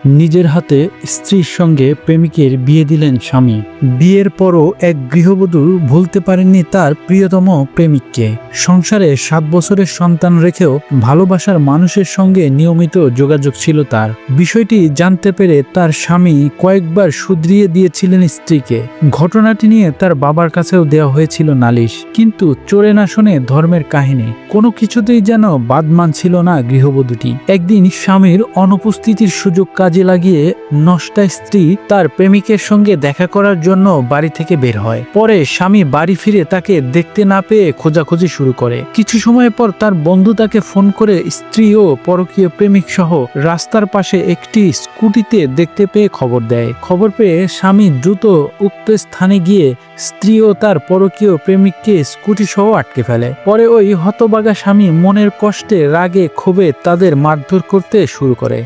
নিজের হাতে স্ত্রীর সঙ্গে প্রেমিকের বিয়ে দিলেন স্বামী। বিয়ের পরও এক গৃহবধূ ভুলতে পারেননি তার প্রিয়তম প্রেমিককে। সংসারে 7 বছরের সন্তান রেখেও ভালোবাসার মানুষের সঙ্গে নিয়মিত যোগাযোগ ছিল তার। বিষয়টি জানতে পেরে তার স্বামী কয়েকবার শুধরিয়ে দিয়েছিলেন স্ত্রীকে। ঘটনাটি নিয়ে তার বাবার কাছেও দেওয়া হয়েছিল নালিশ, কিন্তু চোরে না শোনে ধর্মের কাহিনী। কোনো কিছুতেই যেন বাদ মানছিল না গৃহবধূটি। একদিন স্বামীর অনুপস্থিতির সুযোগ কাজে লাগিয়ে নষ্টা স্ত্রী তার প্রেমিকের সঙ্গে দেখা করার জন্য বাড়ি থেকে বের হয়। পরে স্বামী বাড়ি ফিরে তাকে দেখতে না পেয়ে খোঁজাখুঁজি শুরু করে। কিছু সময় পর তার বন্ধু তাকে ফোন করে স্ত্রী ও পরকীয় প্রেমিক সহ রাস্তার পাশে একটি স্কুটিতে দেখতে পেয়ে খবর দেয়। খবর পেয়ে স্বামী দ্রুত উক্ত স্থানে গিয়ে স্ত্রী ও তার পরকীয় প্রেমিককে স্কুটি সহ আটকে ফেলে। পরে ওই হতবাগা স্বামী মনের কষ্টে রাগে ক্ষোভে তাদের মারধর করতে শুরু করে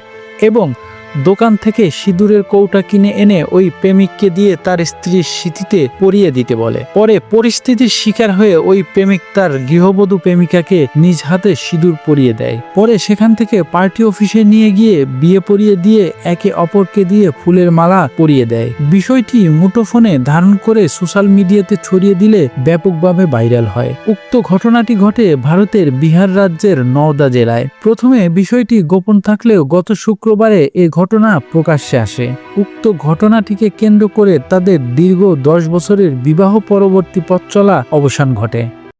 এবং দোকান থেকে সিঁদুরের কৌটা কিনে এনে ওই প্রেমিককে দিয়ে তার স্ত্রীর সিঁথিতে পরিয়ে দিতে বলে। পরে পরিস্থিতির শিকার হয়ে ওই প্রেমিক তার গৃহবধূ প্রেমিকাকে নিজ হাতে সিঁদুর পরিয়ে দেয়। পরে সেখান থেকে পার্টি অফিসে নিয়ে গিয়ে বিয়ে পরিয়ে দিয়ে একে অপরকে দিয়ে ফুলের মালা পরিয়ে দেয়। বিষয়টি মুঠোফোনে ধারণ করে সোশ্যাল মিডিয়াতে ছড়িয়ে দিলে ব্যাপকভাবে ভাইরাল হয়। উক্ত ঘটনাটি ঘটে ভারতের বিহার রাজ্যের নওদা জেলায়। প্রথমে বিষয়টি গোপন থাকলেও গত শুক্রবারে এ ঘটনা প্রকাশ্যে আসে। উক্ত ঘটনাটিকে কেন্দ্র করে তাদের দীর্ঘ 10 বছরের বিবাহ পরবর্তী পথ চলা অবসান ঘটে।